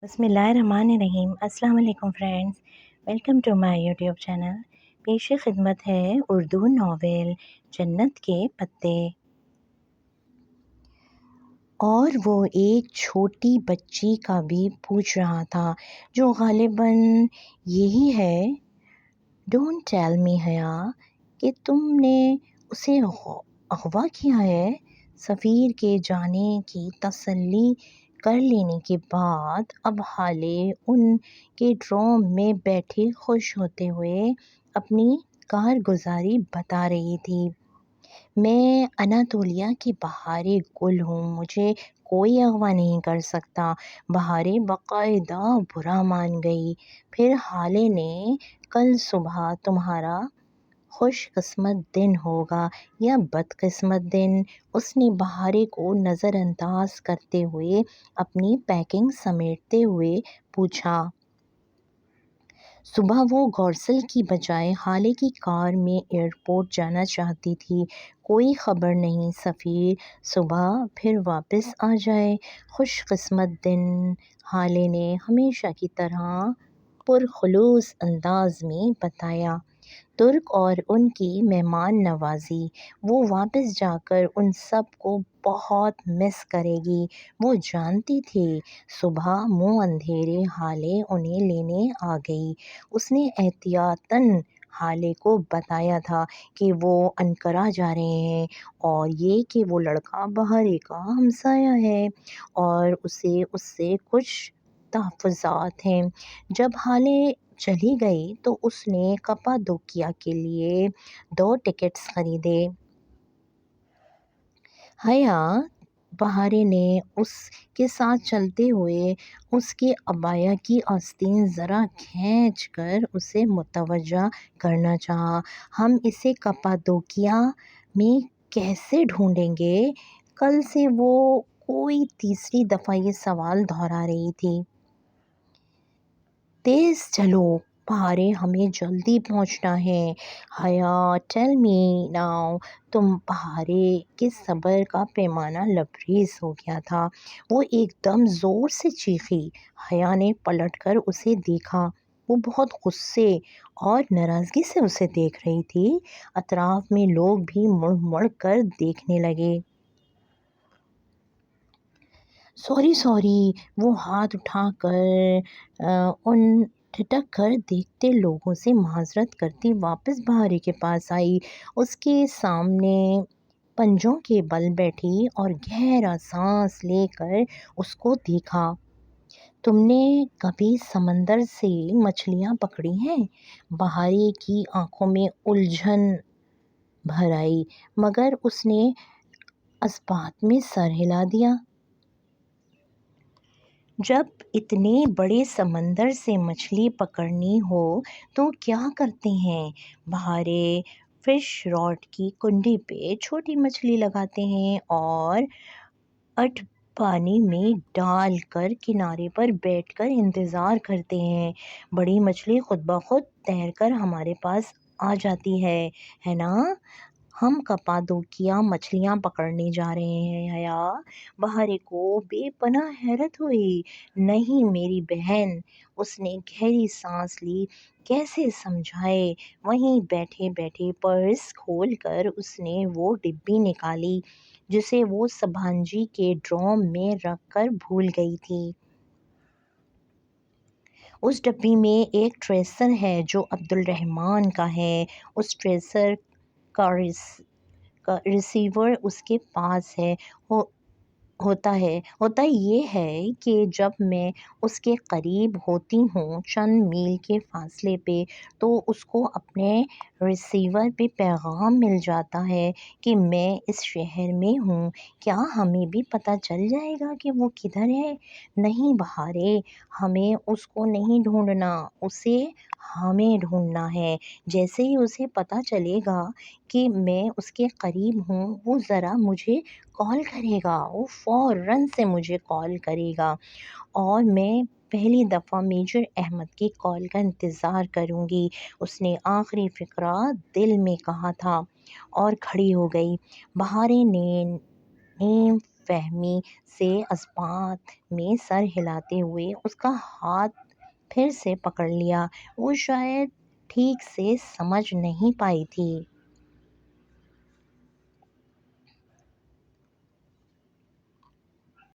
बसमिल्लाहिर्रहमानिर्रहीम। अस्सलाम वालेकुम friends, welcome to my YouTube channel. पेश खिदमत है उर्दू नावल जन्नत के पत्ते। और वो एक छोटी बच्ची का भी पूछ रहा था, जो गालिबन यही है। डोंट टेल मी हया कि तुमने उसे अगवा किया है। सफ़ीर के जाने की तसल्ली कर लेने के बाद अब हाले उनके ड्रोम में बैठे खुश होते हुए अपनी कारगुजारी बता रही थी। मैं अनातोलिया की बहारे गुल हूँ, मुझे कोई अगवा नहीं कर सकता। बहारें बाकायदा बुरा मान गई। फिर हाले ने कल सुबह तुम्हारा खुशकिस्मत दिन होगा या बदकिस्मत दिन, उसने बहारे को नज़रअंदाज करते हुए अपनी पैकिंग समेटते हुए पूछा। सुबह वो गौरसल की बजाय हाले की कार में एयरपोर्ट जाना चाहती थी। कोई ख़बर नहीं, सफ़ीर सुबह फिर वापस आ जाए। खुशकिस्मत दिन, हाले ने हमेशा की तरह पुरखुलूस अंदाज में बताया। तुर्क और उनकी मेहमान नवाजी, वो वापस जाकर उन सब को बहुत मिस करेगी। वो जानती थी सुबह मुंह अंधेरे हाले उन्हें लेने आ गई। उसने एहतियातन हाले को बताया था कि वो अनकरा जा रहे हैं और ये कि वो लड़का बहारे का हमसाया है और उसे उससे कुछ तहफ़्फ़ुज़ात हैं। जब हाले चली गई तो उसने कप्पादोकिया के लिए 2 टिकट्स खरीदे। हया बहारे ने उसके साथ चलते हुए उसके अबाया की आस्तीन ज़रा खींच कर उसे मुतवज्जा करना चाहा। हम इसे कप्पादोकिया में कैसे ढूंढेंगे? कल से वो कोई तीसरी दफ़ा ये सवाल दोहरा रही थी। तेज़ चलो बहारे, हमें जल्दी पहुंचना है। हया टेल मी नाउ। तुम बहारे के सब्र का पैमाना लबरेज हो गया था। वो एकदम ज़ोर से चीखी। हया ने पलटकर उसे देखा। वो बहुत गुस्से और नाराज़गी से उसे देख रही थी। अतराफ में लोग भी मुड़ मुड़ कर देखने लगे। सॉरी सॉरी, वो हाथ उठाकर उन ठिठक कर देखते लोगों से माजरत करती वापस बहारे के पास आई। उसके सामने पंजों के बल बैठी और गहरा सांस लेकर उसको देखा। तुमने कभी समंदर से मछलियाँ पकड़ी हैं? बहारे की आंखों में उलझन भर आई, मगर उसने इस्बात में सर हिला दिया। जब इतने बड़े समंदर से मछली पकड़नी हो तो क्या करते हैं? बहारे फिश रॉड की कुंडी पे छोटी मछली लगाते हैं और अट पानी में डालकर किनारे पर बैठकर इंतज़ार करते हैं। बड़ी मछली खुद ब खुद तैरकर हमारे पास आ जाती है ना? हम कप्पादोकिया मछलियाँ पकड़ने जा रहे हैं हया। बहारे को बेपनाह हैरत हुई। नहीं मेरी बहन, उसने गहरी सांस ली। कैसे समझाए? वहीं बैठे बैठे पर्स खोलकर उसने वो डिब्बी निकाली जिसे वो सभांजी के ड्रॉम में रखकर भूल गई थी। उस डिब्बी में एक ट्रेसर है जो अब्दुल रहमान का है। उस ट्रेसर का रिसीवर उसके पास है। हो होता ये है कि जब मैं उसके करीब होती हूँ, चंद मील के फासले पे, तो उसको अपने रिसीवर पे पैगाम मिल जाता है कि मैं इस शहर में हूँ। क्या हमें भी पता चल जाएगा कि वो किधर है? नहीं बहारे, हमें उसको नहीं ढूंढना, उसे हमें ढूंढना है। जैसे ही उसे पता चलेगा कि मैं उसके करीब हूँ, वो ज़रा मुझे कॉल करेगा। वो फ़ौरन से मुझे कॉल करेगा और मैं पहली दफ़ा मेजर अहमद की कॉल का इंतज़ार करूँगी। उसने आखिरी फ़िक्रा दिल में कहा था और खड़ी हो गई। बहारे ने فہمی سے اسبات میں سر ہلاتے ہوئے اس کا ہاتھ پھر سے پکڑ لیا۔ وہ شاید ٹھیک سے سمجھ نہیں پائی تھی